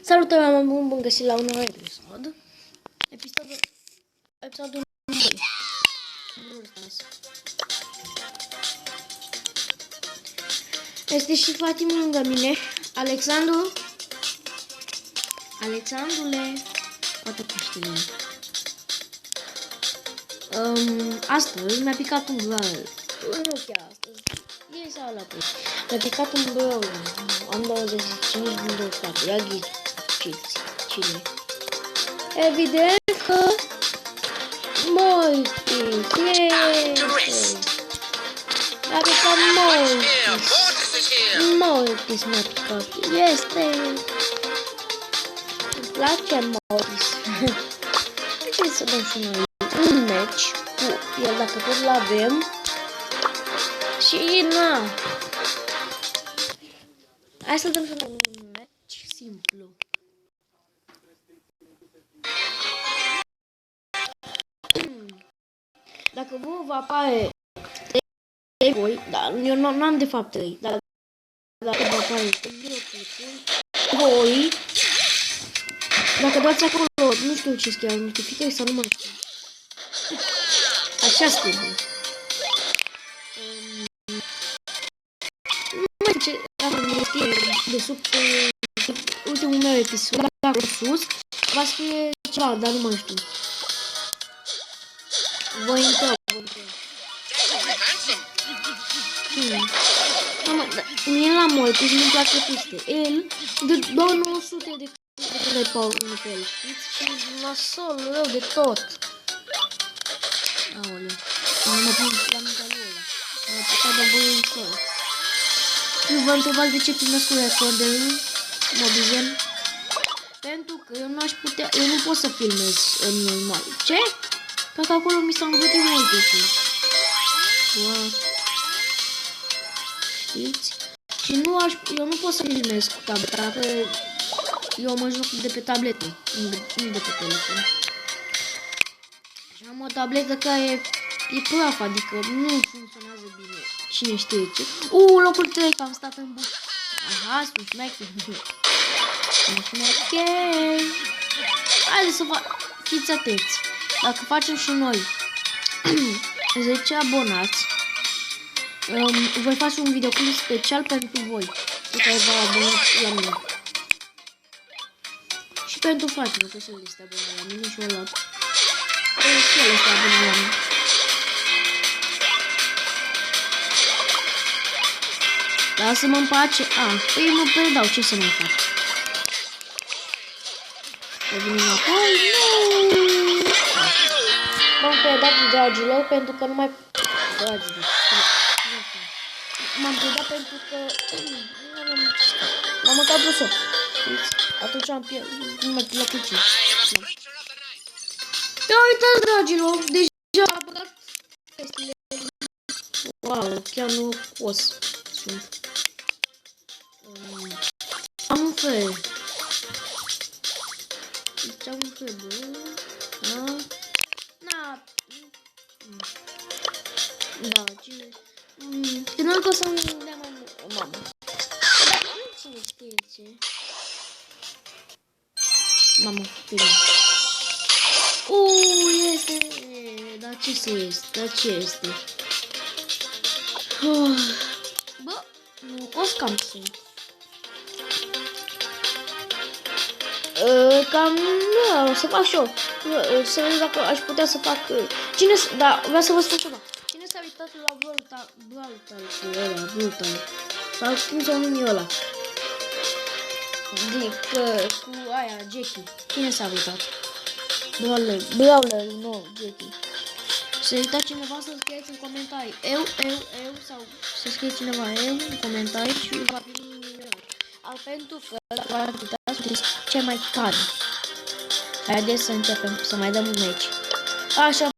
Salutare, oameni bun găsit la un nou episod. Episodul 2. Este și Fatima lângă mine. Alexandrule, poate Paștele. Astăzi mi-a picat un blău. Nu chiar astăzi. Ieri sau la pus. Mi-a picat un blău. Am 25 din 24. Ia ghițiți. Cine? Evident că Mortis. Mi-a picat Mortis mi-a picat. Este. Îmi place Mortis. Trebuie să dăm și noi un match cu el dacă tot l-avem. Și na. Hai să dăm și noi un match simplu. Dacă vă apare 3 voi, dar eu nu am de fapt 3, dar dacă vă apare voi, dacă dați acolo, nu știu ce scrie, notificări sau nu mai știu. Așa scrie. Nu mai ce dacă scrie de sub ultimul meu episod, dacă sus, va scrie ceva, dar nu mai știu. Voi intră. Mie la Mortis nu-mi place piste. El de 900 de power pe el, știți? Și nasol rău de tot. Aoleu. Mă pun la migalul ăla. Mă putea de băi în sol. Nu vă întrebați de ce primesc un record de Mobizen? Pentru că eu nu pot să filmez în normal. Ce? Pentru că acolo mi s-a învățat multe și. Știți? Și eu nu pot să filmez cu tableta, că eu mă joc de pe tabletă, nu de pe telefon. Și am o tabletă care e praf, adică nu funcționează bine. Cine știe ce? Locul 3, că am stat în bus. Aha, sunt șmecher. Sunt șmecher. Haideți să fiți atenți. Dacă facem și noi 10 abonați, voi face un videoclip special pentru voi, pe care v-a abonat la mine. Și pentru fratele, că el este abonat la mine și ăla. Și el este abonat la mine. Lasă-mă în pace. Păi mă predau, ce să mai fac? Să vin înapoi? Nu! M-am predat, dragilor, pentru că nu mai... Dragilor, m-am predat pentru că... M-am mâncat brusă. Atunci am pierdut, nu mai plăcut ce. Ia uitați, dragilor, deja am băgat chestiile. Wow, chiar norocos sunt. Am un fel. Deci am un fel, bă. Da, cine... Când că o să-mi dea mamă. Dar nu cine știe ce. Mamă, bine. Este... Dar ce este? Bă, nu, o scam sunt. Cam, nu, o să fac și eu. Să vedem dacă aș putea să fac... Da, vreau să vă spun ceva. Cine s-a uitat la Brutal? Sau cum s-o numi ăla? Adică, cu aia, Jackie. Cine s-a uitat? Brawler, nu, Jackie. Să uita cineva să scrieți în comentarii. Eu, sau să scrieți cineva eu în comentarii și va fi milionar. Pentru că va putea să fiți cel mai tare. Haideți să începem, să mai dăm un match. Așa,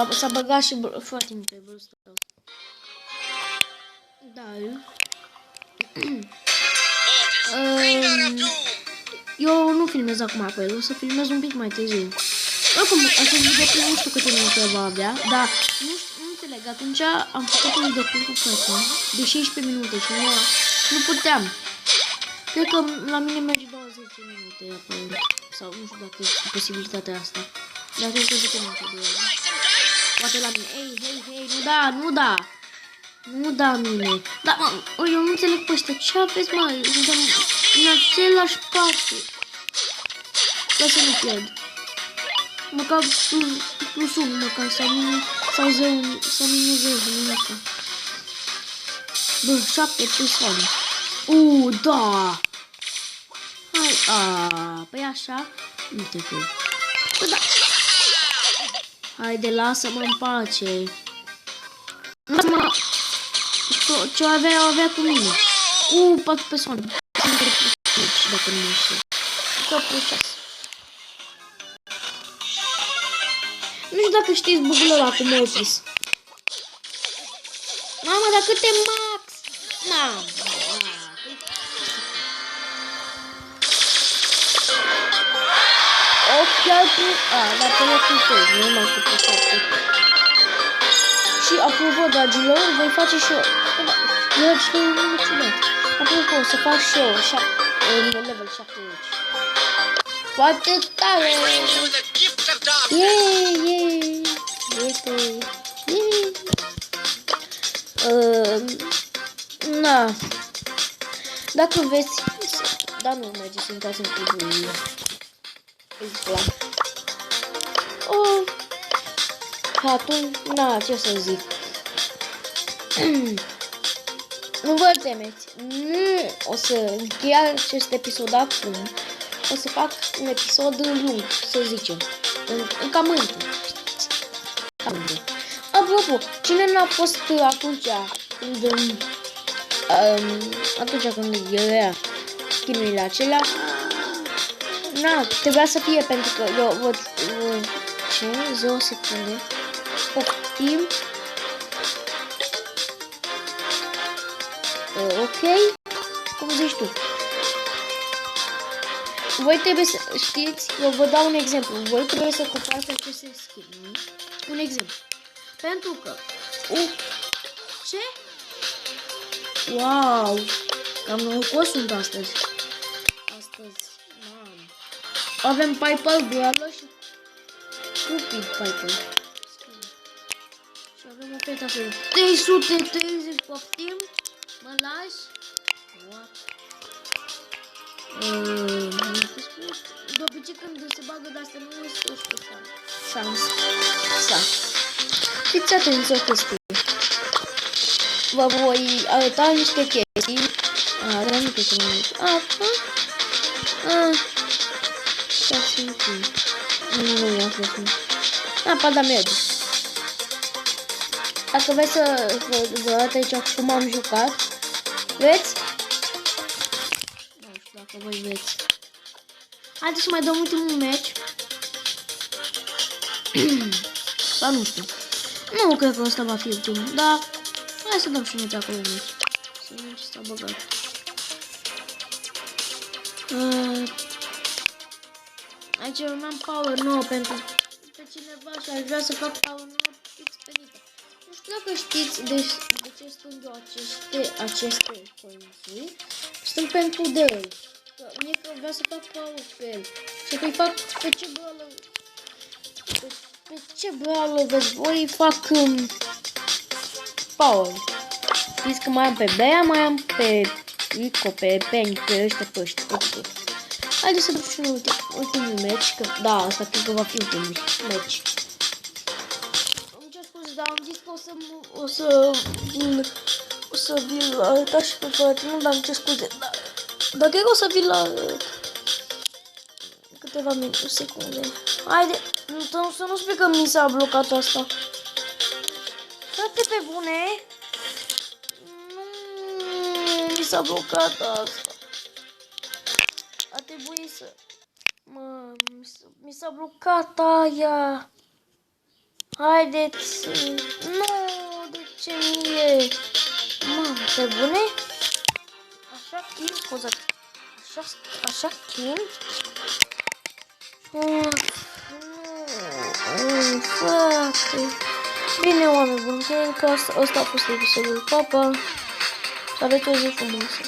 s-a băgat și foarte mult pe vârstă. Da. Eu nu filmez acum pe el, o să filmez un pic mai târziu. Oricum, acest videoclip nu știu câte minute va avea, dar nu înțeleg. Atunci am făcut un videoclip cu frate de 16 minute și nu puteam. Cred că la mine merge 20. 10 minute aparent. Sau nu știu dacă e posibilitatea asta. Dar cred că 10 minute durează. Poate la mine. Ei, hei, nu da, nu da. Nu da mine. Da, mă, eu nu înțeleg pe ăștia. Ce aveți, mă? Suntem în același parte. Ca să nu pierd. Măcar plus 1, măcar, sau 0, sau minus 0, nimic. Bă, 7 persoane. Da! Hai, păi așa, nu te cred. Bă, da. Haide, lasă-mă în pace. Lasă-mă. Ce avea cu mine? 4 persoane. Și dacă nu mă știu. Că plus 6. Nu știu dacă știți bugul ăla cu Mortis. Mamă, dar câte max? Mamă. Chiar cu... dar pe locul tău, nu mai cu pe 7. Și apropo, dragilor, voi face și eu... Dragi, nu e ciudat. Apropo, să fac și eu level 70. Foarte tare! Na. Dacă veți... Da, nu merge să intrați în clubul. Atunci, na, ce să zic. Nu vă temeți. Nu o să închei acest episod acum. O să fac un episod lung, să zicem. Cam între. Apropo, cine n-a fost atunci când era chinurile acelea? Na, trebuia să fie pentru că eu văd... Ce? 0 secunde. Optim. Ok. Cum zici tu? Voi trebuie să știți, eu vă dau un exemplu. Voi trebuie să comparați aceste skin-uri. Un exemplu. Pentru că... ce? Wow! Cam norocos sunt astăzi. Avem Piper, Brawler și Cupid Piper. Și avem o feta să 330 poftim. Mă lași? What? De obicei când se bagă de-astea nu știu șansa. Fiți atenți o chestie. Vă voi arăta niște chestii. Dar nu știu cum nu i-am fost. Da, merge. Dacă vreți să vă arăt aici cum am jucat, veți? Nu știu dacă voi veți. Haideți să mai dăm ultimul match. Sau nu știu. Nu cred că ăsta va fi ultimul, dar hai să dăm și noi pe acolo match. Să vedem ce s-a băgat. Aici am power 9 pentru pe cineva și aș vrea să fac power 9 experită. Nu știu dacă știți de ce spun eu aceste coințuri. Sunt pentru de el. Mie că vreau să fac power pe el. Și că-i fac pe ce brawler. Pe ce brawler veți voi fac power. Știți că mai am pe Bea, mai am pe Rico, pe Penny, pe ăștia, pe ăștia, pe tot. Haideți să duc și un ultimul match, că da, asta cred că va fi ultimul match. Îmi cer scuze, dar am zis că o să vin la arăta și pe foarte mult, dar îmi cer scuze. Dar cred că o să vin la câteva secunde. Haide, să nu spui că mi s-a blocat asta. Frate, pe bune? Nu, mi s-a blocat asta. A trebuit să... mi s-a blocat aia. Haideți. Nu, de ce mie? Mamă, pe bune? Așa skin, scuze. Așa skin? Frate. Bine, oameni buni, cred că ăsta a fost episodul. Pa, pa. Să aveți o zi frumoasă.